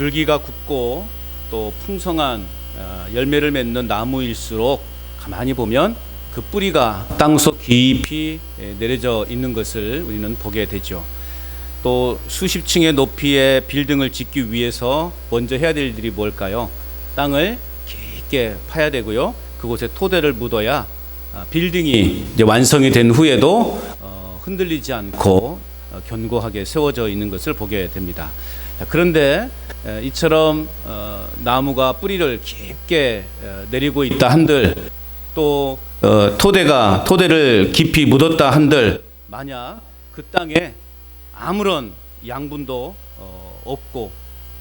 줄기가 굵고 또 풍성한 열매를 맺는 나무일수록 가만히 보면 그 뿌리가 땅속 깊이 내려져 있는 것을 우리는 보게 되죠. 또 수십 층의 높이의 빌딩을 짓기 위해서 먼저 해야 될 일이 뭘까요? 땅을 깊게 파야 되고요. 그곳에 토대를 묻어야 빌딩이 이제 완성이 된 후에도 흔들리지 않고 견고하게 세워져 있는 것을 보게 됩니다. 그런데 이처럼 나무가 뿌리를 깊게 내리고 있다 한들 또 토대를 깊이 묻었다 한들 만약 그 땅에 아무런 양분도 없고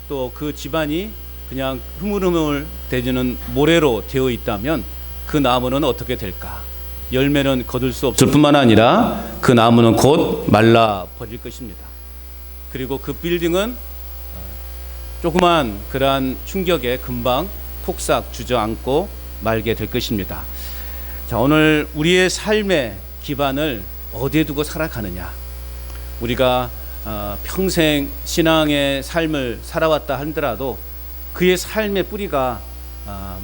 또 그 집안이 그냥 흐물흐물 대지는 모래로 되어 있다면 그 나무는 어떻게 될까? 열매는 거둘 수 없을 뿐만 아니라 그 나무는 곧 말라 버릴 것입니다. 그리고 그 빌딩은 조그만 그러한 충격에 금방 폭삭 주저앉고 말게 될 것입니다. 자, 오늘 우리의 삶의 기반을 어디에 두고 살아가느냐? 우리가 평생 신앙의 삶을 살아왔다 하더라도 그의 삶의 뿌리가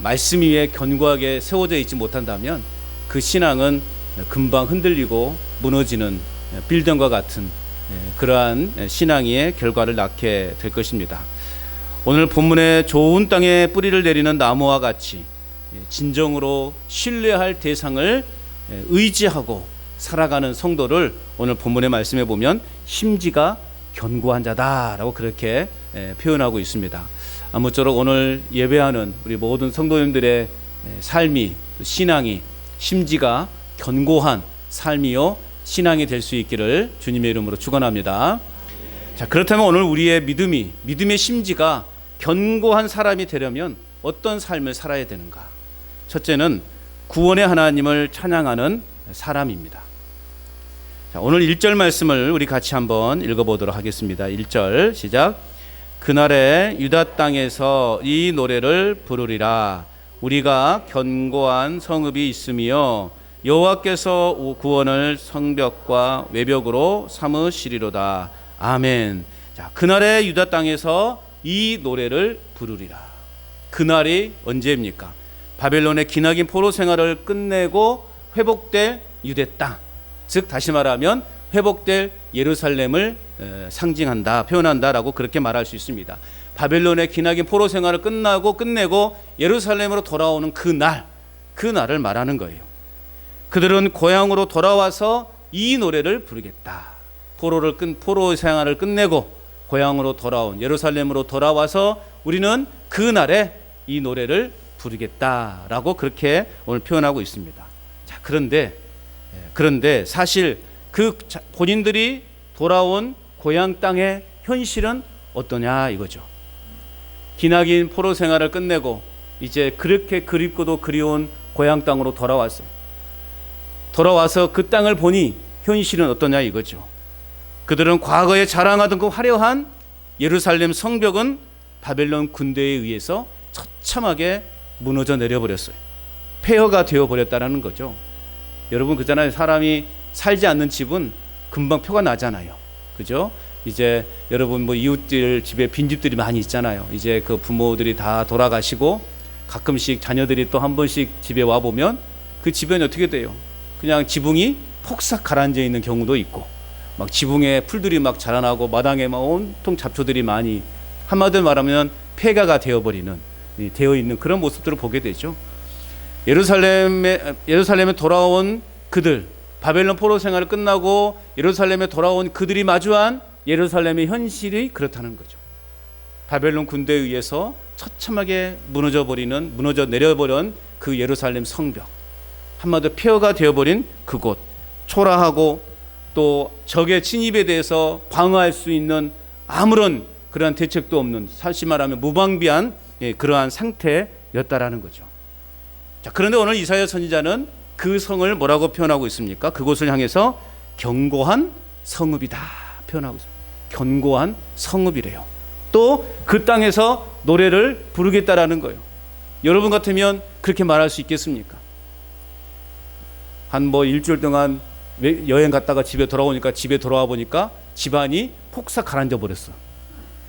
말씀 위에 견고하게 세워져 있지 못한다면 그 신앙은 금방 흔들리고 무너지는 빌딩과 같은 그러한 신앙의 결과를 낳게 될 것입니다. 오늘 본문에 좋은 땅에 뿌리를 내리는 나무와 같이 진정으로 신뢰할 대상을 의지하고 살아가는 성도를 오늘 본문의 말씀에 보면 심지가 견고한 자다라고 그렇게 표현하고 있습니다. 아무쪼록 오늘 예배하는 우리 모든 성도님들의 삶이 신앙이 심지가 견고한 삶이요 신앙이 될 수 있기를 주님의 이름으로 축원합니다. 자, 그렇다면 오늘 우리의 믿음의 심지가 견고한 사람이 되려면 어떤 삶을 살아야 되는가? 첫째는 구원의 하나님을 찬양하는 사람입니다. 자, 오늘 1절 말씀을 우리 같이 한번 읽어보도록 하겠습니다. 1절 시작. 그날에 유다 땅에서 이 노래를 부르리라. 우리가 견고한 성읍이 있으며 여호와께서 구원을 성벽과 외벽으로 삼으시리로다. 아멘. 자, 그날에 유다 땅에서 이 노래를 부르리라. 그날이 언제입니까? 바벨론의 기나긴 포로 생활을 끝내고 회복될 유대 땅, 즉 다시 말하면 회복될 예루살렘을 상징한다, 표현한다라고 그렇게 말할 수 있습니다. 바벨론의 기나긴 포로 생활을 끝내고 예루살렘으로 돌아오는 그 날을 말하는 거예요. 그들은 고향으로 돌아와서 이 노래를 부르겠다. 포로 생활을 끝내고 고향으로 돌아온 예루살렘으로 돌아와서 우리는 그 날에 이 노래를 부르겠다라고 그렇게 오늘 표현하고 있습니다. 자, 그런데 사실 그 본인들이 돌아온 고향 땅의 현실은 어떠냐 이거죠. 기나긴 포로 생활을 끝내고 이제 그렇게 그립고도 그리운 고향 땅으로 돌아왔어요. 돌아와서 그 땅을 보니 현실은 어떠냐 이거죠. 그들은 과거에 자랑하던 그 화려한 예루살렘 성벽은 바벨론 군대에 의해서 처참하게 무너져 내려버렸어요. 폐허가 되어버렸다는 거죠. 여러분 그잖아요. 사람이 살지 않는 집은 금방 표가 나잖아요. 그죠? 이제 여러분 뭐 이웃들 집에 빈집들이 많이 있잖아요. 이제 그 부모들이 다 돌아가시고 가끔씩 자녀들이 또 한 번씩 집에 와보면 그 집엔 어떻게 돼요? 그냥 지붕이 폭삭 가라앉아 있는 경우도 있고 막 지붕에 풀들이 막 자라나고 마당에 막 온통 잡초들이 많이 한마디로 말하면 폐가가 되어 있는 그런 모습들을 보게 되죠. 예루살렘에 돌아온 그들, 바벨론 포로 생활을 끝나고 예루살렘에 돌아온 그들이 마주한 예루살렘의 현실이 그렇다는 거죠. 바벨론 군대에 의해서 처참하게 무너져 내려버린 그 예루살렘 성벽, 한마디로 폐허가 되어버린 그곳, 초라하고 또 적의 침입에 대해서 방어할 수 있는 아무런 그러한 대책도 없는, 다시 말하면 무방비한 그러한 상태였다라는 거죠. 자, 그런데 오늘 이사야 선지자는 그 성을 뭐라고 표현하고 있습니까? 그곳을 향해서 견고한 성읍이다 표현하고 있습니다. 견고한 성읍이래요. 또 그 땅에서 노래를 부르겠다라는 거예요. 여러분 같으면 그렇게 말할 수 있겠습니까? 한 일주일 동안 여행 갔다가 집에 돌아와 보니까 집안이 폭삭 가라앉아 버렸어.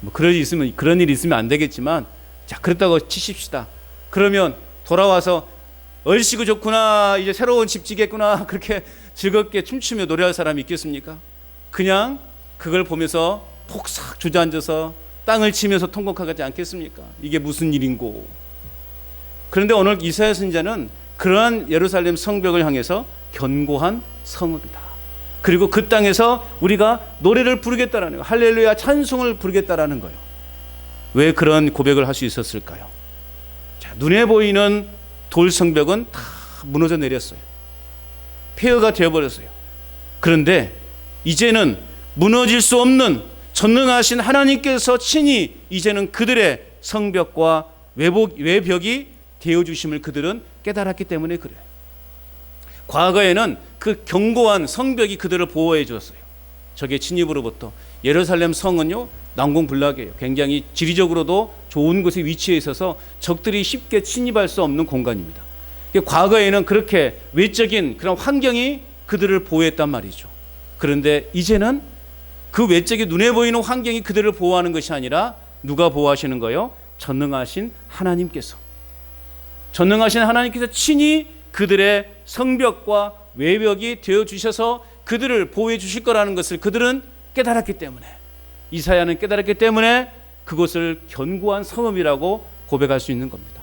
뭐 그런 일이 있으면 안 되겠지만, 자, 그렇다고 치십시다. 그러면 돌아와서 얼씨구 좋구나, 이제 새로운 집 지겠구나, 그렇게 즐겁게 춤추며 노래할 사람이 있겠습니까? 그냥 그걸 보면서 폭삭 주저앉아서 땅을 치면서 통곡하지 않겠습니까? 이게 무슨 일인고. 그런데 오늘 이사야 선지자는 그러한 예루살렘 성벽을 향해서 견고한 성읍이다, 그리고 그 땅에서 우리가 노래를 부르겠다라는 거예요. 할렐루야 찬송을 부르겠다라는 거예요. 왜 그런 고백을 할 수 있었을까요? 자, 눈에 보이는 돌 성벽은 다 무너져 내렸어요. 폐허가 되어버렸어요. 그런데 이제는 무너질 수 없는 전능하신 하나님께서 친히 이제는 그들의 성벽과 외벽이 되어주심을 그들은 깨달았기 때문에 그래요. 과거에는 그 견고한 성벽이 그들을 보호해 주었어요. 적의 침입으로부터. 예루살렘 성은요, 난공불락이에요. 굉장히 지리적으로도 좋은 곳에 위치해 있어서 적들이 쉽게 침입할 수 없는 공간입니다. 과거에는 그렇게 외적인 그런 환경이 그들을 보호했단 말이죠. 그런데 이제는 그 외적인 눈에 보이는 환경이 그들을 보호하는 것이 아니라 누가 보호하시는 거예요? 전능하신 하나님께서. 전능하신 하나님께서 친히 그들의 성벽과 외벽이 되어주셔서 그들을 보호해 주실 거라는 것을 그들은 깨달았기 때문에, 이사야는 깨달았기 때문에 그것을 견고한 성읍이라고 고백할 수 있는 겁니다.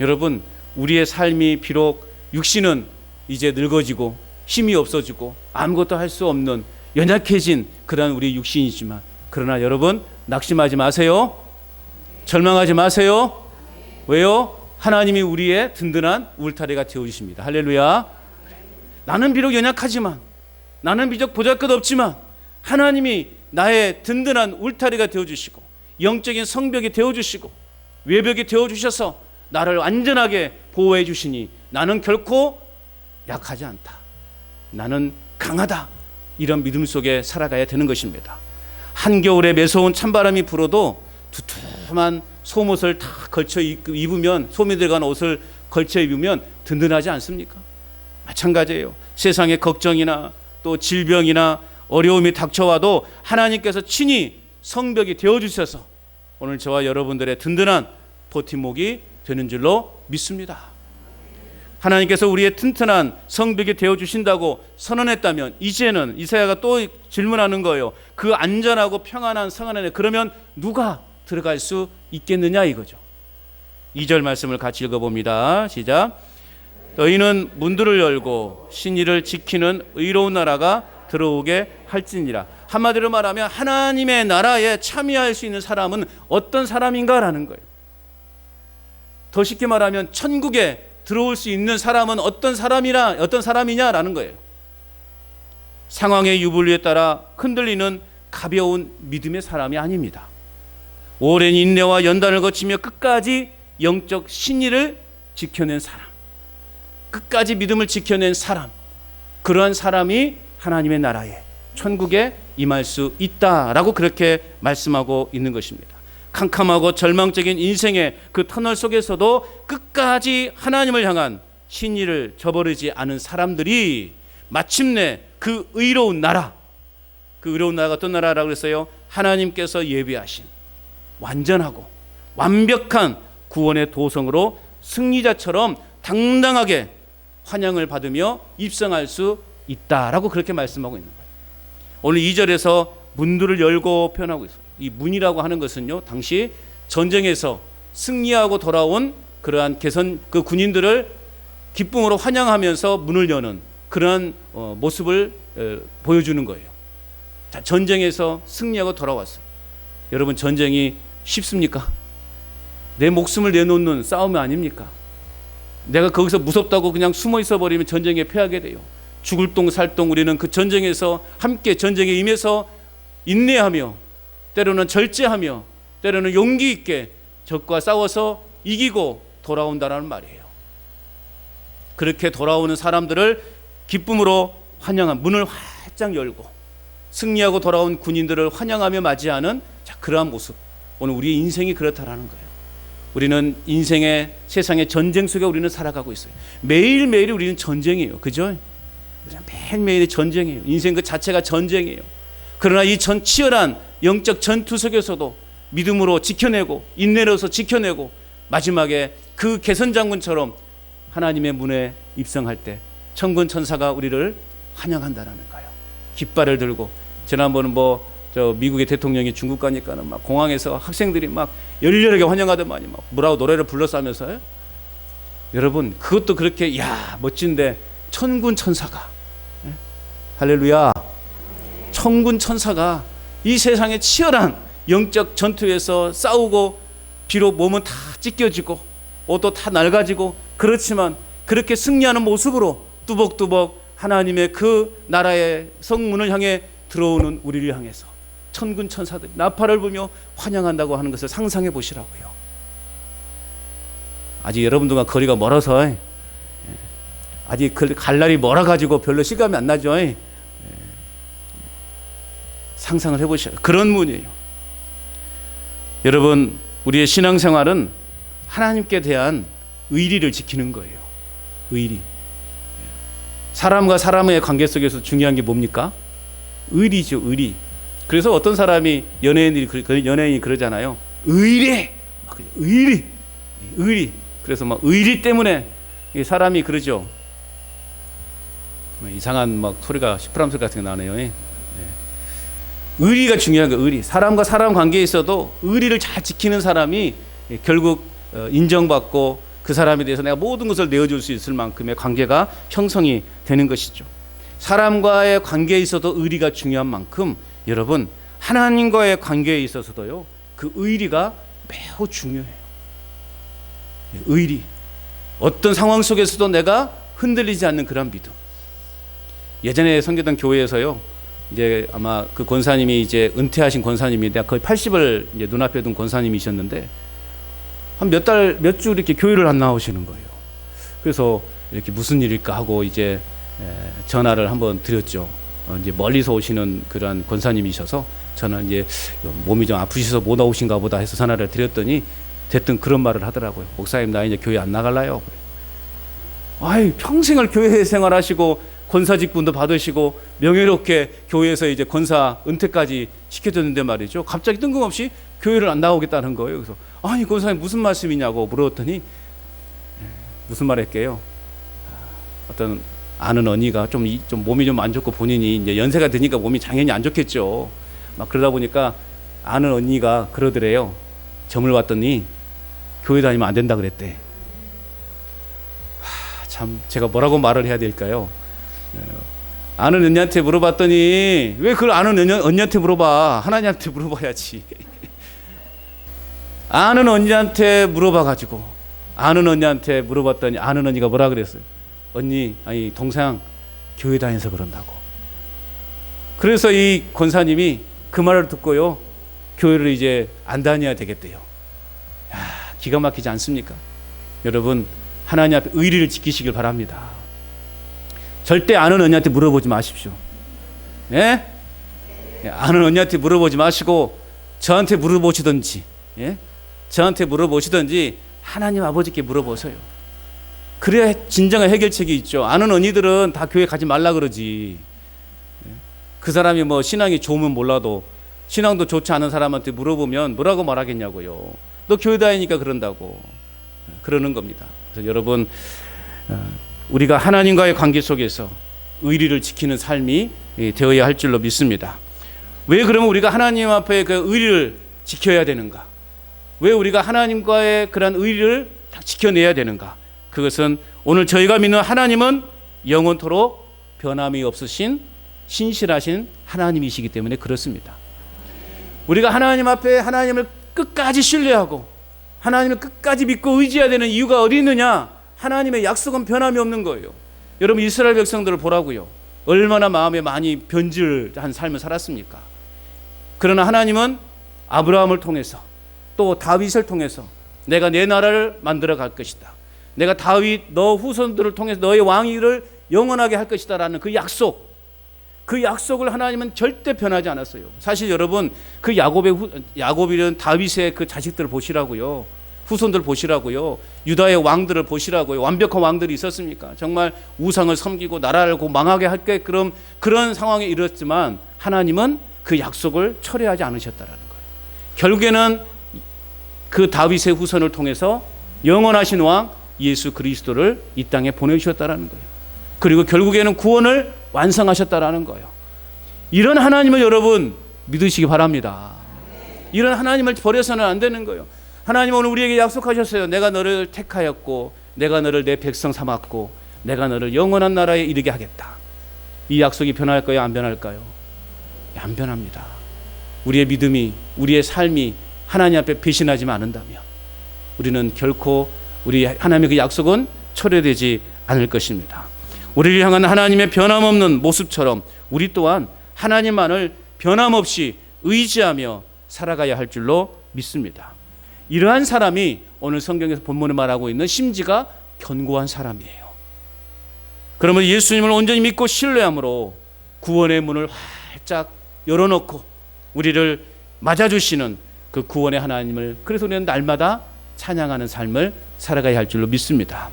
여러분, 우리의 삶이 비록 육신은 이제 늙어지고 힘이 없어지고 아무것도 할 수 없는 연약해진 그런 우리 육신이지만, 그러나 여러분 낙심하지 마세요. 절망하지 마세요. 왜요? 하나님이 우리의 든든한 울타리가 되어주십니다. 할렐루야. 나는 비록 연약하지만, 나는 비록 보잘것없지만 하나님이 나의 든든한 울타리가 되어주시고 영적인 성벽이 되어주시고 외벽이 되어주셔서 나를 안전하게 보호해 주시니 나는 결코 약하지 않다, 나는 강하다, 이런 믿음 속에 살아가야 되는 것입니다. 한겨울에 매서운 찬바람이 불어도 두툼한 속옷을 다 걸쳐 입으면, 소매 들어간 옷을 걸쳐 입으면 든든하지 않습니까? 마찬가지예요. 세상의 걱정이나 또 질병이나 어려움이 닥쳐와도 하나님께서 친히 성벽이 되어주셔서 오늘 저와 여러분들의 든든한 버팀목이 되는 줄로 믿습니다. 하나님께서 우리의 튼튼한 성벽이 되어주신다고 선언했다면, 이제는 이사야가 또 질문하는 거예요. 그 안전하고 평안한 성 안에 그러면 누가 들어갈 수 있겠느냐 이거죠. 2절 말씀을 같이 읽어봅니다. 시작. 너희는 문들을 열고 신의를 지키는 의로운 나라가 들어오게 할지니라. 한마디로 말하면 하나님의 나라에 참여할 수 있는 사람은 어떤 사람인가라는 거예요. 더 쉽게 말하면 천국에 들어올 수 있는 사람은 어떤 사람이냐라는 거예요. 상황의 유불리에 따라 흔들리는 가벼운 믿음의 사람이 아닙니다. 오랜 인내와 연단을 거치며 끝까지 영적 신의를 지켜낸 사람, 끝까지 믿음을 지켜낸 사람, 그러한 사람이 하나님의 나라에, 천국에 임할 수 있다라고 그렇게 말씀하고 있는 것입니다. 캄캄하고 절망적인 인생의 그 터널 속에서도 끝까지 하나님을 향한 신의를 저버리지 않은 사람들이 마침내 그 의로운 나라, 그 의로운 나라가 어떤 나라라고 그랬어요? 하나님께서 예비하신 완전하고 완벽한 구원의 도성으로 승리자처럼 당당하게 환영을 받으며 입성할 수 있다라고 그렇게 말씀하고 있는 거예요. 오늘 2절에서 문들을 열고 표현하고 있어요. 이 문이라고 하는 것은요, 당시 전쟁에서 승리하고 돌아온 그러한 그 군인들을 기쁨으로 환영하면서 문을 여는 그러한 모습을 보여주는 거예요. 자, 전쟁에서 승리하고 돌아왔어요. 여러분, 전쟁이 쉽습니까? 내 목숨을 내놓는 싸움 아닙니까? 내가 거기서 무섭다고 그냥 숨어 있어 버리면 전쟁에 패하게 돼요. 죽을 똥 살 똥 우리는 그 전쟁에서 함께 전쟁에 임해서 인내하며 때로는 절제하며 때로는 용기 있게 적과 싸워서 이기고 돌아온다는 말이에요. 그렇게 돌아오는 사람들을 기쁨으로 환영한, 문을 활짝 열고 승리하고 돌아온 군인들을 환영하며 맞이하는 그러한 모습, 오늘 우리의 인생이 그렇다라는 거예요. 우리는 인생의 세상의 전쟁 속에 우리는 살아가고 있어요. 매일매일 우리는 전쟁이에요. 그죠? 매일매일이 전쟁이에요. 인생 그 자체가 전쟁이에요. 그러나 이 치열한 영적 전투 속에서도 믿음으로 지켜내고 인내로서 지켜내고 마지막에 그 개선장군처럼 하나님의 문에 입성할 때 천군 천사가 우리를 환영한다는 거예요. 깃발을 들고. 지난번은 저 미국의 대통령이 중국 가니까는 막 공항에서 학생들이 막 열렬하게 환영하더만이 막 뭐라고 노래를 불렀으면서요. 여러분 그것도 그렇게 멋진데 천군 천사가, 할렐루야, 천군 천사가 이 세상의 치열한 영적 전투에서 싸우고 비록 몸은 다 찢겨지고 옷도 다 낡아지고 그렇지만 그렇게 승리하는 모습으로 뚜벅뚜벅 하나님의 그 나라의 성문을 향해 들어오는 우리를 향해서 천군 천사들이 나팔을 불며 환영한다고 하는 것을 상상해 보시라고요. 아직 여러분들과 거리가 멀어서 아직 갈 날이 멀어가지고 별로 실감이 안 나죠. 상상을 해보셔요. 그런 문이에요. 여러분 우리의 신앙생활은 하나님께 대한 의리를 지키는 거예요. 의리. 사람과 사람의 관계 속에서 중요한 게 뭡니까? 의리죠. 의리. 그래서 어떤 사람이 연예인이 그러잖아요. 의리. 의리. 그래서 막 의리 때문에 사람이 그러죠. 이상한 막 소리가 시프람 소리 같은 게 나네요. 의리가 중요한 거예요. 의리. 사람과 사람 관계에 있어도 의리를 잘 지키는 사람이 결국 인정받고 그 사람에 대해서 내가 모든 것을 내어줄 수 있을 만큼의 관계가 형성이 되는 것이죠. 사람과의 관계에 있어도 의리가 중요한 만큼 여러분 하나님과의 관계에 있어서도요 그 의리가 매우 중요해요. 의리. 어떤 상황 속에서도 내가 흔들리지 않는 그런 믿음. 예전에 섬기던 교회에서요 이제 아마 그 권사님이 이제 은퇴하신 권사님인데 거의 80을 이제 눈앞에 둔 권사님이셨는데 한 몇 주 이렇게 교회를 안 나오시는 거예요. 그래서 이렇게 무슨 일일까 하고 이제 전화를 한번 드렸죠. 이제 멀리서 오시는 그런 권사님이셔서 저는 이제 몸이 좀 아프셔서 못 나오신가 보다 해서 전화를 드렸더니 됐든 그런 말을 하더라고요. 목사님 나 이제 교회 안 나갈라요. 아이 평생을 교회 생활하시고 권사 직분도 받으시고 명예롭게 교회에서 이제 권사 은퇴까지 시켜줬는데 말이죠. 갑자기 뜬금없이 교회를 안 나오겠다는 거예요. 그래서 아니 권사님 무슨 말씀이냐고 물었더니 무슨 말 할게요. 어떤 아는 언니가 좀 몸이 좀 안 좋고 본인이 이제 연세가 드니까 몸이 당연히 안 좋겠죠. 막 그러다 보니까 아는 언니가 그러더래요. 점을 봤더니 교회 다니면 안 된다 그랬대. 참 제가 뭐라고 말을 해야 될까요? 아는 언니한테 물어봤더니 왜 그걸 아는 언니한테 물어봐? 하나님한테 물어봐야지. 아는 언니한테 물어봐가지고 아는 언니한테 물어봤더니 아는 언니가 뭐라 그랬어요? 언니 아니 동생 교회 다녀서 그런다고. 그래서 이 권사님이 그 말을 듣고요 교회를 이제 안 다녀야 되겠대요. 기가 막히지 않습니까? 여러분 하나님 앞에 의리를 지키시길 바랍니다. 절대 아는 언니한테 물어보지 마십시오. 예? 아는 언니한테 물어보지 마시고 저한테 물어보시든지, 저한테 물어보시든지 하나님 아버지께 물어보세요. 그래야 진정한 해결책이 있죠. 아는 언니들은 다 교회 가지 말라 그러지. 그 사람이 뭐 신앙이 좋으면 몰라도 신앙도 좋지 않은 사람한테 물어보면 뭐라고 말하겠냐고요. 너 교회 다니니까 그런다고 그러는 겁니다. 그래서 여러분 우리가 하나님과의 관계 속에서 의리를 지키는 삶이 되어야 할 줄로 믿습니다. 왜 그러면 우리가 하나님 앞에 그 의리를 지켜야 되는가? 왜 우리가 하나님과의 그런 의리를 지켜내야 되는가? 그것은 오늘 저희가 믿는 하나님은 영원토록 변함이 없으신 신실하신 하나님이시기 때문에 그렇습니다. 우리가 하나님 앞에 하나님을 끝까지 신뢰하고 하나님을 끝까지 믿고 의지해야 되는 이유가 어디 있느냐? 하나님의 약속은 변함이 없는 거예요. 여러분 이스라엘 백성들을 보라고요. 얼마나 마음에 많이 변질한 삶을 살았습니까? 그러나 하나님은 아브라함을 통해서 또 다윗을 통해서 내가 내 나라를 만들어 갈 것이다. 내가 다윗 너 후손들을 통해서 너의 왕위를 영원하게 할 것이다 라는 그 약속을 하나님은 절대 변하지 않았어요. 사실 여러분 그 야곱이는 다윗의 그 자식들을 보시라고요. 후손들 보시라고요. 유다의 왕들을 보시라고요. 완벽한 왕들이 있었습니까? 정말 우상을 섬기고 나라를 망하게 할 게 그런 상황에 이르렀지만 하나님은 그 약속을 철회하지 않으셨다라는 거예요. 결국에는 그 다윗의 후손을 통해서 영원하신 왕 예수 그리스도를 이 땅에 보내주셨다라는 거예요. 그리고 결국에는 구원을 완성하셨다라는 거예요. 이런 하나님을 여러분 믿으시기 바랍니다. 이런 하나님을 버려서는 안 되는 거예요. 하나님 오늘 우리에게 약속하셨어요. 내가 너를 택하였고 내가 너를 내 백성 삼았고 내가 너를 영원한 나라에 이르게 하겠다. 이 약속이 변할까요? 안 변할까요? 안 변합니다. 우리의 믿음이, 우리의 삶이 하나님 앞에 배신하지 않는다면 우리는 결코 우리 하나님의 그 약속은 철회되지 않을 것입니다. 우리를 향한 하나님의 변함없는 모습처럼 우리 또한 하나님만을 변함없이 의지하며 살아가야 할 줄로 믿습니다. 이러한 사람이 오늘 성경에서 본문에 말하고 있는 심지가 견고한 사람이에요. 그러면 예수님을 온전히 믿고 신뢰함으로 구원의 문을 활짝 열어놓고 우리를 맞아주시는 그 구원의 하나님을, 그래서 우리는 날마다 찬양하는 삶을 살아가야 할 줄로 믿습니다.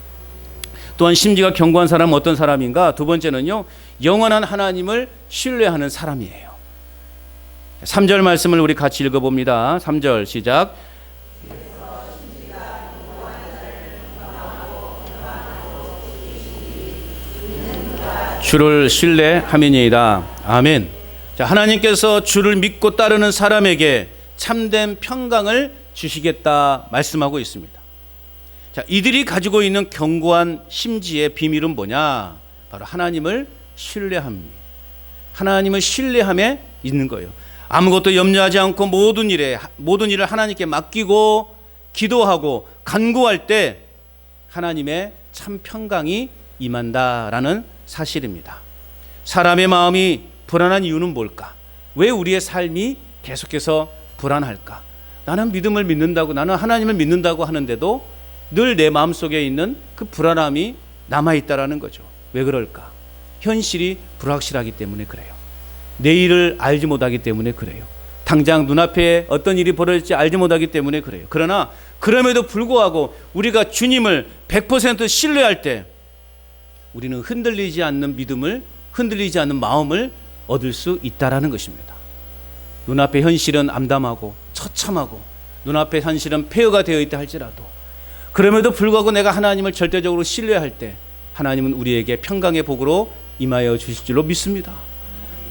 또한 심지가 견고한 사람은 어떤 사람인가? 두 번째는요, 영원한 하나님을 신뢰하는 사람이에요. 3절 말씀을 우리 같이 읽어봅니다. 3절 시작. 주를 신뢰함이니이다. 아멘. 자, 하나님께서 주를 믿고 따르는 사람에게 참된 평강을 주시겠다 말씀하고 있습니다. 자, 이들이 가지고 있는 견고한 심지의 비밀은 뭐냐? 바로 하나님을 신뢰함입니다. 하나님을 신뢰함에 있는 거예요. 아무것도 염려하지 않고 모든 일을 하나님께 맡기고 기도하고 간구할 때 하나님의 참 평강이 임한다라는 사실입니다. 사람의 마음이 불안한 이유는 뭘까? 왜 우리의 삶이 계속해서 불안할까? 나는 믿음을 믿는다고, 나는 하나님을 믿는다고 하는데도 늘 내 마음속에 있는 그 불안함이 남아있다라는 거죠. 왜 그럴까? 현실이 불확실하기 때문에 그래요. 내일을 알지 못하기 때문에 그래요. 당장 눈앞에 어떤 일이 벌어질지 알지 못하기 때문에 그래요. 그러나 그럼에도 불구하고 우리가 주님을 100% 신뢰할 때 우리는 흔들리지 않는 믿음을, 흔들리지 않는 마음을 얻을 수 있다라는 것입니다. 눈앞의 현실은 암담하고 처참하고 눈앞의 현실은 폐허가 되어 있다 할지라도 그럼에도 불구하고 내가 하나님을 절대적으로 신뢰할 때 하나님은 우리에게 평강의 복으로 임하여 주실 줄로 믿습니다.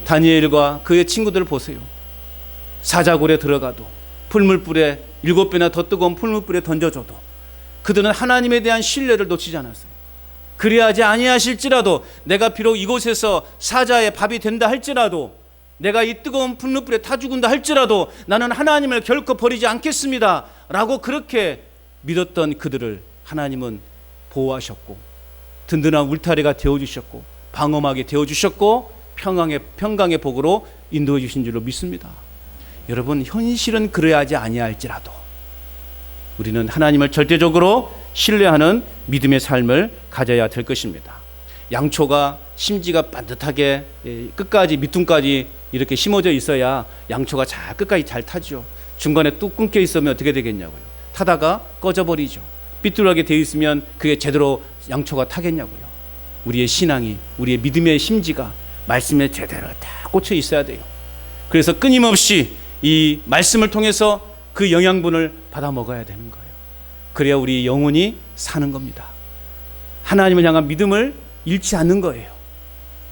다니엘과 그의 친구들을 보세요. 사자굴에 들어가도 풀물불에 7배나 더 뜨거운 풀물불에 던져줘도 그들은 하나님에 대한 신뢰를 놓치지 않았어요. 그리하지 아니하실지라도 내가 비록 이곳에서 사자의 밥이 된다 할지라도 내가 이 뜨거운 풀물불에 타 죽은다 할지라도 나는 하나님을 결코 버리지 않겠습니다 라고 그렇게 믿었던 그들을 하나님은 보호하셨고 든든한 울타리가 되어주셨고 방어막이 되어주셨고 평강의 복으로 인도해 주신 줄로 믿습니다. 여러분, 현실은 그래야지 아니할지라도 우리는 하나님을 절대적으로 신뢰하는 믿음의 삶을 가져야 될 것입니다. 양초가 심지가 반듯하게 끝까지 밑둥까지 이렇게 심어져 있어야 양초가 끝까지 잘 타죠. 중간에 뚝 끊겨 있으면 어떻게 되겠냐고요. 타다가 꺼져버리죠. 삐뚤하게 되어 있으면 그게 제대로 양초가 타겠냐고요. 우리의 신앙이, 우리의 믿음의 심지가 말씀에 제대로 다 꽂혀 있어야 돼요. 그래서 끊임없이 이 말씀을 통해서 그 영양분을 받아 먹어야 되는 거예요. 그래야 우리 영혼이 사는 겁니다. 하나님을 향한 믿음을 잃지 않는 거예요.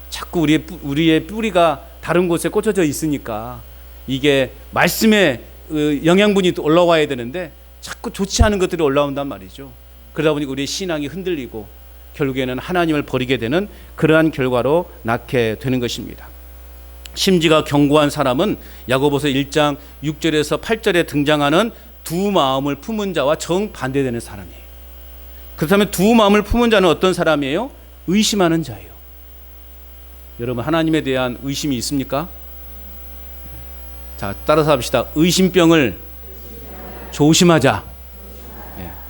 자꾸 우리의 뿌리가 다른 곳에 꽂혀져 있으니까 이게 말씀의 영양분이 올라와야 되는데 자꾸 좋지 않은 것들이 올라온단 말이죠. 그러다 보니 우리의 신앙이 흔들리고 결국에는 하나님을 버리게 되는 그러한 결과로 낳게 되는 것입니다. 심지가 견고한 사람은 야고보서 1장 6절에서 8절에 등장하는 두 마음을 품은 자와 정반대되는 사람이에요. 그렇다면 두 마음을 품은 자는 어떤 사람이에요? 의심하는 자예요. 여러분, 하나님에 대한 의심이 있습니까? 자, 따라서 합시다. 의심병을 조심하자.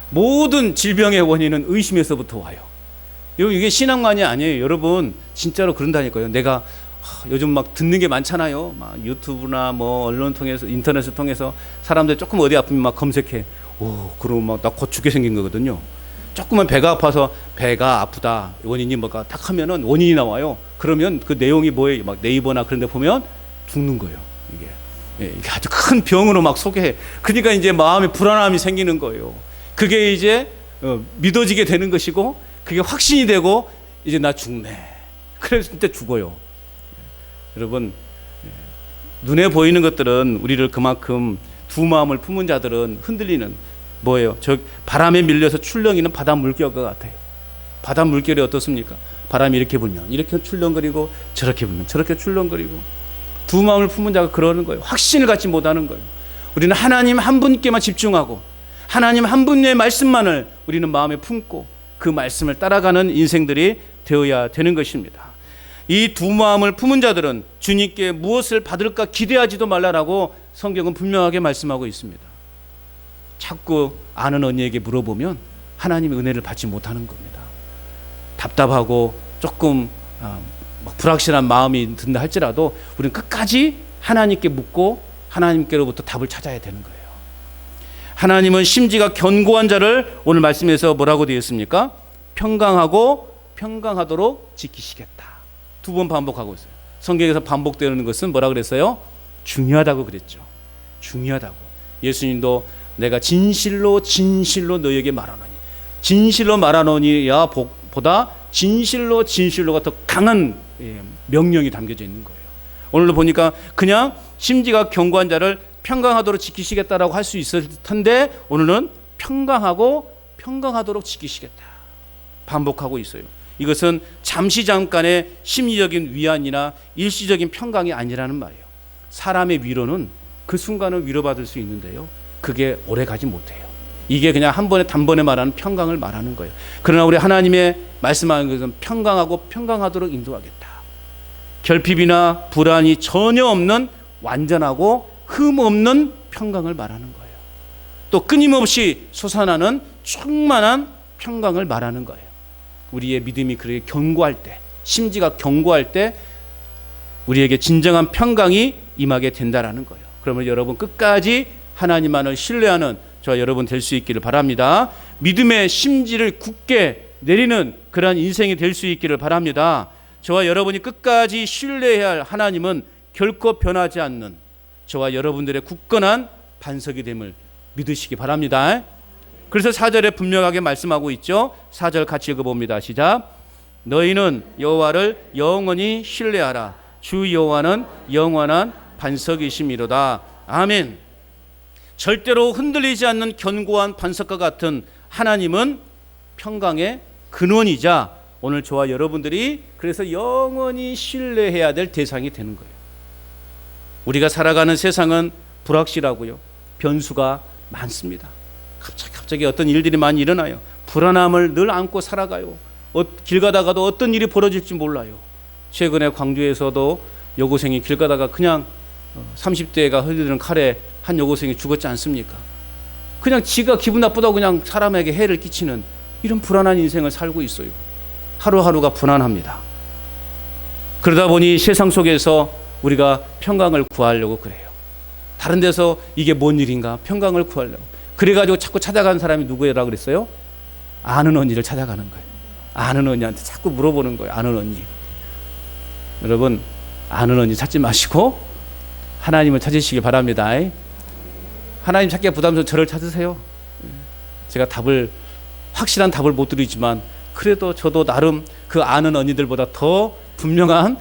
모든 질병의 원인은 의심에서부터 와요. 이게 신앙만이 아니에요. 여러분, 진짜로 그런다니까요. 내가 요즘 막 듣는 게 많잖아요. 막 유튜브나 뭐 언론 통해서, 인터넷을 통해서 사람들 조금 어디 아프면 막 검색해. 그러면 막 나 곧 죽게 생긴 거거든요. 조금만 배가 아파서 배가 아프다, 원인이 뭐가 딱 하면은 원인이 나와요. 그러면 그 내용이 뭐예요? 막 네이버나 그런 데 보면 죽는 거예요. 이게 이게 아주 큰 병으로 막 소개해. 그러니까 이제 마음에 불안함이 생기는 거예요. 그게 이제 믿어지게 되는 것이고, 그게 확신이 되고, 이제 나 죽네. 그래서 진짜 죽어요. 여러분, 눈에 보이는 것들은 우리를 그만큼 두 마음을 품은 자들은 흔들리는 뭐예요? 저 바람에 밀려서 출렁이는 바다 물결과 같아요. 바다 물결이 어떻습니까? 바람이 이렇게 불면 이렇게 출렁거리고, 저렇게 불면 저렇게 출렁거리고. 두 마음을 품은 자가 그러는 거예요. 확신을 갖지 못하는 거예요. 우리는 하나님 한 분께만 집중하고, 하나님 한 분의 말씀만을 우리는 마음에 품고, 그 말씀을 따라가는 인생들이 되어야 되는 것입니다. 이 두 마음을 품은 자들은 주님께 무엇을 받을까 기대하지도 말라라고 성경은 분명하게 말씀하고 있습니다. 자꾸 아는 언니에게 물어보면 하나님의 은혜를 받지 못하는 겁니다. 답답하고 조금 불확실한 마음이 든다 할지라도 우리는 끝까지 하나님께 묻고 하나님께로부터 답을 찾아야 되는 거예요. 하나님은 심지가 견고한 자를 오늘 말씀에서 뭐라고 되어 있습니까? 평강하고 평강하도록 지키시겠다. 두 번 반복하고 있어요. 성경에서 반복되는 것은 뭐라 그랬어요? 중요하다고 그랬죠. 중요하다고. 예수님도 내가 진실로 진실로 너에게 말하노니, 진실로 말하노니야 보다 진실로 진실로가 더 강한 명령이 담겨져 있는 거예요. 오늘도 보니까 그냥 심지가 견고한 자를 평강하도록 지키시겠다라고 할 수 있을 텐데, 오늘은 평강하고 평강하도록 지키시겠다 반복하고 있어요. 이것은 잠깐의 심리적인 위안이나 일시적인 평강이 아니라는 말이에요. 사람의 위로는 그 순간은 위로받을 수 있는데요, 그게 오래 가지 못해요. 이게 그냥 한 번에 단번에 말하는 평강을 말하는 거예요. 그러나 우리 하나님의 말씀하는 것은 평강하고 평강하도록 인도하겠다. 결핍이나 불안이 전혀 없는 완전하고 흠 없는 평강을 말하는 거예요. 또 끊임없이 솟아나는 충만한 평강을 말하는 거예요. 우리의 믿음이 그렇게 견고할 때, 심지가 견고할 때 우리에게 진정한 평강이 임하게 된다라는 거예요. 그러면 여러분 끝까지 하나님만을 신뢰하는 저와 여러분 될 수 있기를 바랍니다. 믿음의 심지를 굳게 내리는 그러한 인생이 될 수 있기를 바랍니다. 저와 여러분이 끝까지 신뢰해야 할 하나님은 결코 변하지 않는 저와 여러분들의 굳건한 반석이 됨을 믿으시기 바랍니다. 그래서 4절에 분명하게 말씀하고 있죠. 4절 같이 읽어봅니다. 시작. 너희는 여호와를 영원히 신뢰하라. 주 여호와는 영원한 반석이심이로다. 아멘. 절대로 흔들리지 않는 견고한 반석과 같은 하나님은 평강의 근원이자 오늘 저와 여러분들이 그래서 영원히 신뢰해야 될 대상이 되는 거예요. 우리가 살아가는 세상은 불확실하고요, 변수가 많습니다. 갑자기 어떤 일들이 많이 일어나요. 불안함을 늘 안고 살아가요. 길 가다가도 어떤 일이 벌어질지 몰라요. 최근에 광주에서도 여고생이 길 가다가 그냥 30대가 흘리는 칼에 한 여고생이 죽었지 않습니까? 그냥 지가 기분 나쁘다고 그냥 사람에게 해를 끼치는 이런 불안한 인생을 살고 있어요. 하루하루가 불안합니다. 그러다 보니 세상 속에서 우리가 평강을 구하려고 그래요. 다른 데서 이게 뭔 일인가 평강을 구하려고. 그래가지고 자꾸 찾아가는 사람이 누구라고 그랬어요? 아는 언니를 찾아가는 거예요. 아는 언니한테 자꾸 물어보는 거예요. 아는 언니. 여러분, 아는 언니 찾지 마시고 하나님을 찾으시기 바랍니다. 하나님 찾기가 부담스러워 저를 찾으세요. 제가 확실한 답을 못 드리지만 그래도 저도 나름 그 아는 언니들보다 더 분명한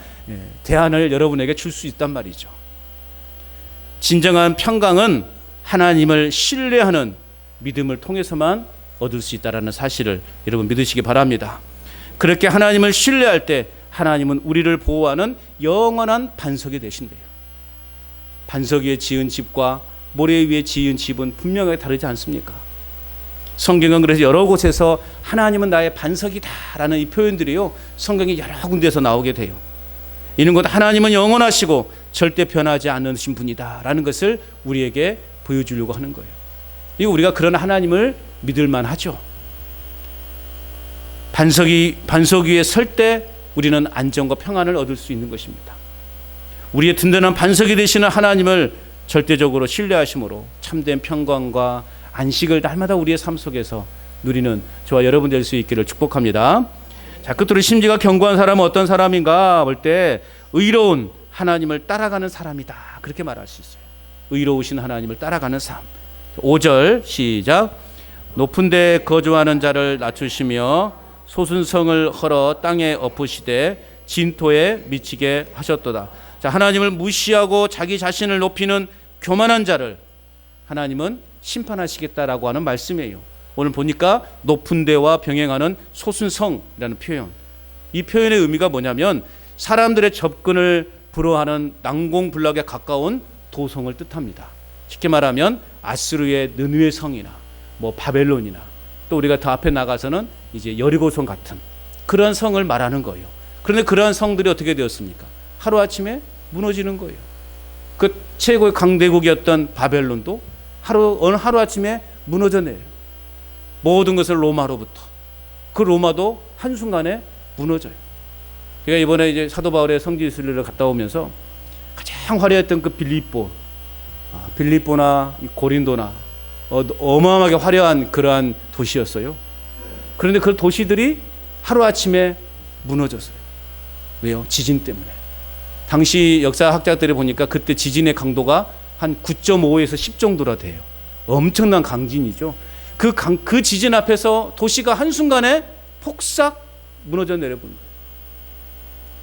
대안을 여러분에게 줄 수 있단 말이죠. 진정한 평강은 하나님을 신뢰하는 믿음을 통해서만 얻을 수 있다는 사실을 여러분 믿으시기 바랍니다. 그렇게 하나님을 신뢰할 때 하나님은 우리를 보호하는 영원한 반석이 되신대요. 반석 위에 지은 집과 모래 위에 지은 집은 분명하게 다르지 않습니까? 성경은 그래서 여러 곳에서 하나님은 나의 반석이다라는 이 표현들이요, 성경이 여러 군데에서 나오게 돼요. 이는 곧 하나님은 영원하시고 절대 변하지 않으신 분이다라는 것을 우리에게 보여주려고 하는 거예요. 이거 우리가 그런 하나님을 믿을 만하죠. 반석 위에 설 때 우리는 안정과 평안을 얻을 수 있는 것입니다. 우리의 든든한 반석이 되시는 하나님을 절대적으로 신뢰하심으로 참된 평강과 안식을 날마다 우리의 삶 속에서 누리는 저와 여러분 될 수 있기를 축복합니다. 자, 끝으로 심지가 견고한 사람은 어떤 사람인가 볼 때 의로운 하나님을 따라가는 사람이다, 그렇게 말할 수 있어요. 의로우신 하나님을 따라가는 삶. 5절 시작. 높은 데 거주하는 자를 낮추시며 소순성을 헐어 땅에 엎으시되 진토에 미치게 하셨도다. 자, 하나님을 무시하고 자기 자신을 높이는 교만한 자를 하나님은 심판하시겠다라고 하는 말씀이에요. 오늘 보니까 높은 데와 병행하는 소순성이라는 표현. 이 표현의 의미가 뭐냐면 사람들의 접근을 불허하는 난공불락에 가까운 도성을 뜻합니다. 쉽게 말하면 아수르의 느느웨 성이나 뭐 바벨론이나 또 우리가 더 앞에 나가서는 이제 여리고성 같은 그런 성을 말하는 거예요. 그런데 그러한 성들이 어떻게 되었습니까? 하루아침에 무너지는 거예요. 그 최고의 강대국이었던 바벨론도 어느 하루아침에 무너져내요. 모든 것을 로마로부터. 그 로마도 한순간에 무너져요. 제가 이번에 이제 사도 바울의 성지순례를 갔다 오면서 가장 화려했던 그 빌립보나 고린도나 어마어마하게 화려한 그러한 도시였어요. 그런데 그 도시들이 하루아침에 무너졌어요. 왜요? 지진 때문에. 당시 역사학자들이 보니까 그때 지진의 강도가 한 9.5에서 10 정도라 돼요. 엄청난 강진이죠. 그 지진 앞에서 도시가 한순간에 폭삭 무너져 내려본 거예요.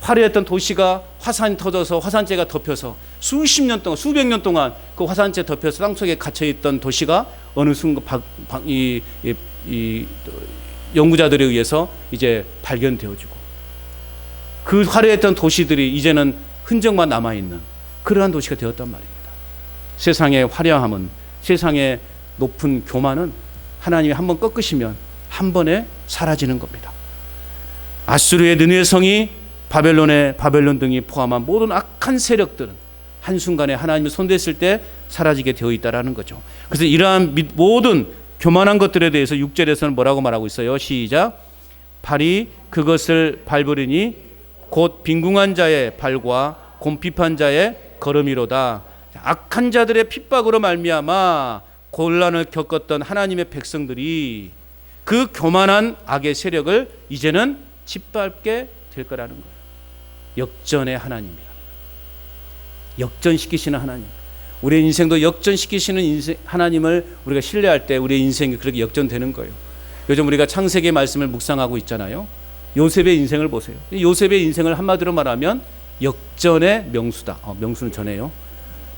화려했던 도시가 화산이 터져서 화산재가 덮여서 수십 년 동안, 수백 년 동안 그 화산재 덮여서 땅속에 갇혀있던 도시가 어느 순간 이 연구자들에 의해서 이제 발견되어지고 그 화려했던 도시들이 이제는 흔적만 남아있는 그러한 도시가 되었단 말입니다. 세상의 화려함은, 세상의 높은 교만은 하나님이 한번 꺾으시면 한 번에 사라지는 겁니다. 아수르의 느느웨 성이 바벨론 등이 포함한 모든 악한 세력들은 한순간에 하나님을 손댔을 때 사라지게 되어 있다라는 거죠. 그래서 이러한 모든 교만한 것들에 대해서 6절에서는 뭐라고 말하고 있어요? 시작. 발이 그것을 밟으리니 곧 빈궁한 자의 발과 곰핍한 자의 걸음이로다. 악한 자들의 핍박으로 말미암아 곤란을 겪었던 하나님의 백성들이 그 교만한 악의 세력을 이제는 짓밟게 될 거라는 거예요. 역전의 하나님이라. 역전시키시는 하나님. 우리의 인생도 역전시키시는 하나님을 우리가 신뢰할 때 우리의 인생이 그렇게 역전되는 거예요. 요즘 우리가 창세기 말씀을 묵상하고 있잖아요. 요셉의 인생을 보세요. 요셉의 인생을 한마디로 말하면 역전의 명수다. 명수는 전에요.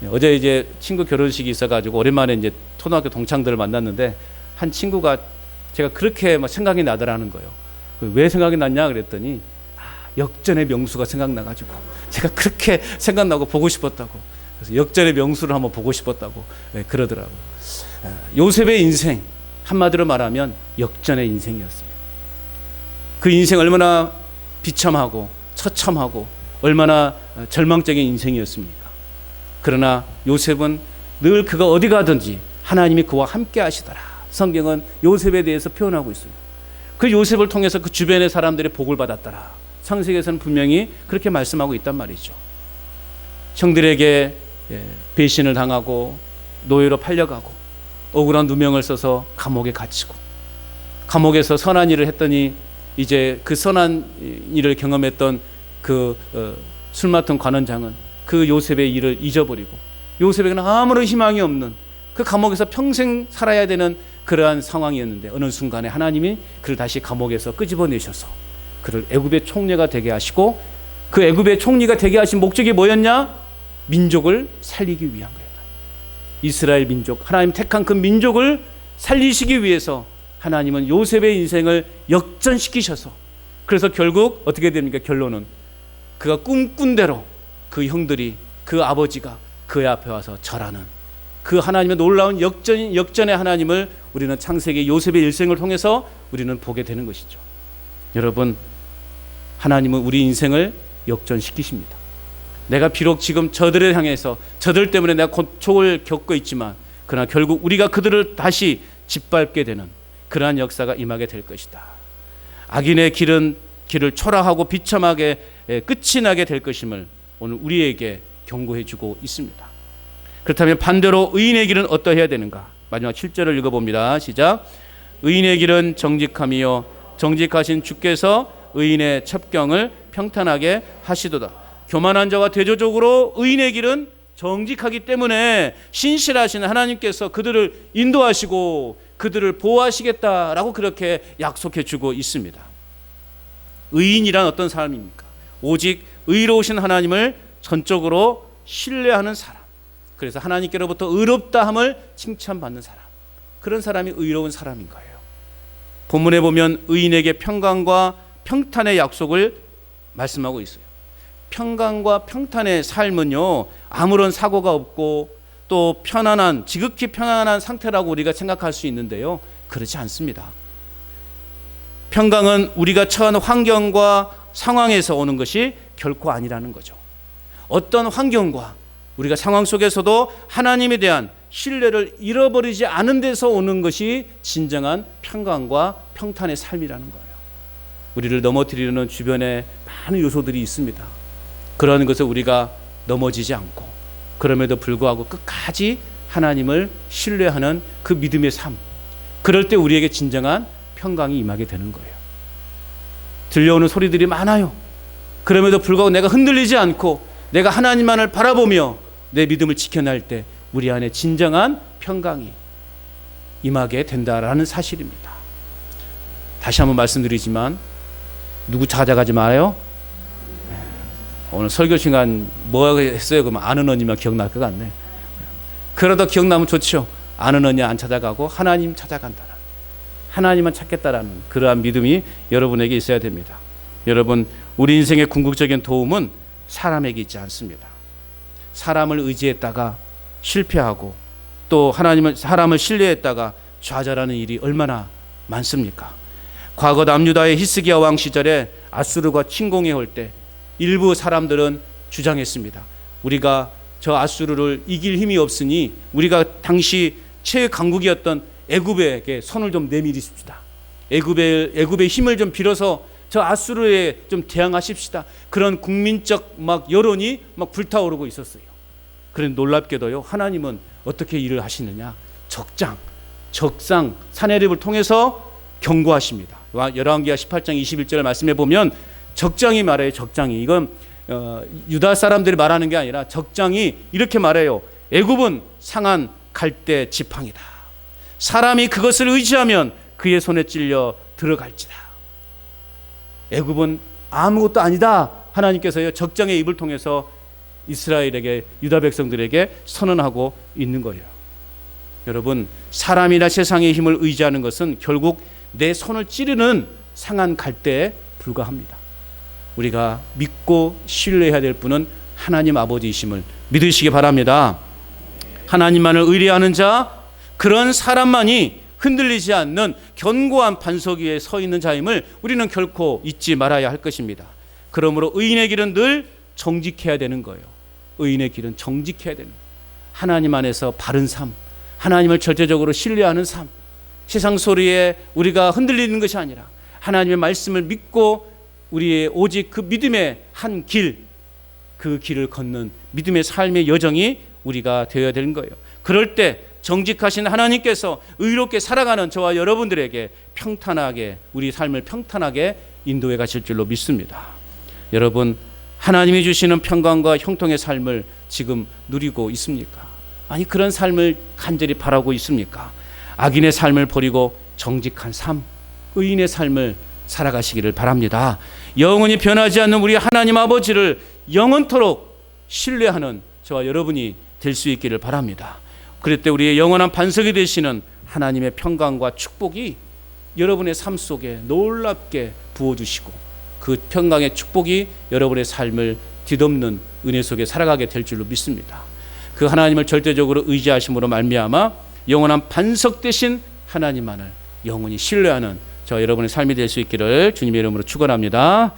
어제 이제 친구 결혼식이 있어가지고 오랜만에 이제 초등학교 동창들을 만났는데 한 친구가 제가 그렇게 막 생각이 나더라는 거예요. 왜 생각이 났냐 그랬더니 역전의 명수가 생각나가지고 제가 그렇게 생각나고 보고 싶었다고. 그래서 역전의 명수를 한번 보고 싶었다고 그러더라고요. 요셉의 인생 한마디로 말하면 역전의 인생이었어요. 그 인생 얼마나 비참하고 처참하고 얼마나 절망적인 인생이었습니까? 그러나 요셉은 늘 그가 어디 가든지 하나님이 그와 함께 하시더라. 성경은 요셉에 대해서 표현하고 있어요. 그 요셉을 통해서 그 주변의 사람들이 복을 받았더라. 창세기에서는 분명히 그렇게 말씀하고 있단 말이죠. 형들에게 배신을 당하고 노예로 팔려가고 억울한 누명을 써서 감옥에 갇히고 감옥에서 선한 일을 했더니 이제 그 선한 일을 경험했던 그 술 맡은 관원장은 그 요셉의 일을 잊어버리고 요셉에게는 아무런 희망이 없는 그 감옥에서 평생 살아야 되는 그러한 상황이었는데 어느 순간에 하나님이 그를 다시 감옥에서 끄집어내셔서 그를 애굽의 총리가 되게 하시고 그 애굽의 총리가 되게 하신 목적이 뭐였냐? 민족을 살리기 위한 거예요. 이스라엘 민족, 하나님 택한 그 민족을 살리시기 위해서 하나님은 요셉의 인생을 역전시키셔서 그래서 결국 어떻게 됩니까? 결론은 그가 꿈꾼 대로 그 형들이 그 아버지가 그의 앞에 와서 절하는 그 하나님의 놀라운 역전의 하나님을 우리는 창세기 요셉의 일생을 통해서 우리는 보게 되는 것이죠. 여러분, 하나님은 우리 인생을 역전시키십니다. 내가 비록 지금 저들을 향해서 저들 때문에 내가 고통을 겪고 있지만 그러나 결국 우리가 그들을 다시 짓밟게 되는 그러한 역사가 임하게 될 것이다. 악인의 길을 초라하고 비참하게 끝이 나게 될 것임을 오늘 우리에게 경고해 주고 있습니다. 그렇다면 반대로 의인의 길은 어떠해야 되는가? 마지막 7절을 읽어봅니다. 시작. 의인의 길은 정직함이요 정직하신 주께서 의인의 첩경을 평탄하게 하시도다. 교만한 자와 대조적으로 의인의 길은 정직하기 때문에 신실하신 하나님께서 그들을 인도하시고 그들을 보호하시겠다라고 그렇게 약속해 주고 있습니다. 의인이란 어떤 사람입니까? 오직 의로우신 하나님을 전적으로 신뢰하는 사람. 그래서 하나님께로부터 의롭다함을 칭찬받는 사람. 그런 사람이 의로운 사람인 거예요. 본문에 보면 의인에게 평강과 평탄의 약속을 말씀하고 있어요. 평강과 평탄의 삶은요, 아무런 사고가 없고 또 편안한, 지극히 편안한 상태라고 우리가 생각할 수 있는데요, 그렇지 않습니다. 평강은 우리가 처한 환경과 상황에서 오는 것이 결코 아니라는 거죠. 어떤 환경과 우리가 상황 속에서도 하나님에 대한 신뢰를 잃어버리지 않은 데서 오는 것이 진정한 평강과 평탄의 삶이라는 거예요. 우리를 넘어뜨리는 주변에 많은 요소들이 있습니다. 그런 것을 우리가 넘어지지 않고 그럼에도 불구하고 끝까지 하나님을 신뢰하는 그 믿음의 삶, 그럴 때 우리에게 진정한 평강이 임하게 되는 거예요. 들려오는 소리들이 많아요. 그럼에도 불구하고 내가 흔들리지 않고 내가 하나님만을 바라보며 내 믿음을 지켜낼 때 우리 안에 진정한 평강이 임하게 된다라는 사실입니다. 다시 한번 말씀드리지만 누구 찾아가지 말아요. 오늘 설교 시간 뭐 했어요? 그러면 아는 언니만 기억날 것 같네. 그러다 기억나면 좋죠. 아는 언니 안 찾아가고 하나님 찾아간다. 하나님만 찾겠다라는 그러한 믿음이 여러분에게 있어야 됩니다. 여러분, 우리 인생의 궁극적인 도움은 사람에게 있지 않습니다. 사람을 의지했다가 실패하고 또 사람을 신뢰했다가 좌절하는 일이 얼마나 많습니까? 과거 남유다의 히스기야 왕 시절에 아수르가 침공해 올 때 일부 사람들은 주장했습니다. 우리가 저 아수르를 이길 힘이 없으니 우리가 당시 최강국이었던 애굽에게 손을 좀 내밀으십시다. 애굽의 힘을 좀 빌어서 저 아수르에 좀 대항하십시다. 그런 국민적 여론이 불타오르고 있었어요. 그런데 놀랍게도요, 하나님은 어떻게 일을 하시느냐? 적상 사내립을 통해서 경고하십니다. 열왕기하 18장 21절 말씀에 보면 적장이 말해요. 적장이. 이건 유다 사람들이 말하는 게 아니라 적장이 이렇게 말해요. 애굽은 상한 갈대 지팡이다. 사람이 그것을 의지하면 그의 손에 찔려 들어갈지다. 애굽은 아무것도 아니다. 하나님께서요, 적장의 입을 통해서 이스라엘에게, 유다 백성들에게 선언하고 있는 거예요. 여러분, 사람이나 세상의 힘을 의지하는 것은 결국 내 손을 찌르는 상한 갈대에 불과합니다. 우리가 믿고 신뢰해야 될 분은 하나님 아버지이심을 믿으시기 바랍니다. 하나님만을 의뢰하는 자, 그런 사람만이 흔들리지 않는 견고한 반석 위에 서 있는 자임을 우리는 결코 잊지 말아야 할 것입니다. 그러므로 의인의 길은 늘 정직해야 되는 거예요. 의인의 길은 정직해야 되는 거예요. 하나님 안에서 바른 삶, 하나님을 절대적으로 신뢰하는 삶, 세상 소리에 우리가 흔들리는 것이 아니라 하나님의 말씀을 믿고 우리의 오직 그 믿음의 한 길, 그 길을 걷는 믿음의 삶의 여정이 우리가 되어야 되는 거예요. 그럴 때 정직하신 하나님께서 의롭게 살아가는 저와 여러분들에게 평탄하게, 우리 삶을 평탄하게 인도해 가실 줄로 믿습니다. 여러분, 하나님이 주시는 평강과 형통의 삶을 지금 누리고 있습니까? 아니, 그런 삶을 간절히 바라고 있습니까? 악인의 삶을 버리고 정직한 삶, 의인의 삶을 살아가시기를 바랍니다. 영원히 변하지 않는 우리 하나님 아버지를 영원토록 신뢰하는 저와 여러분이 될 수 있기를 바랍니다. 그럴 때 우리의 영원한 반석이 되시는 하나님의 평강과 축복이 여러분의 삶 속에 놀랍게 부어주시고 그 평강의 축복이 여러분의 삶을 뒤덮는 은혜 속에 살아가게 될 줄로 믿습니다. 그 하나님을 절대적으로 의지하심으로 말미암아 영원한 반석 되신 하나님만을 영원히 신뢰하는 저 여러분의 삶이 될 수 있기를 주님의 이름으로 축원합니다.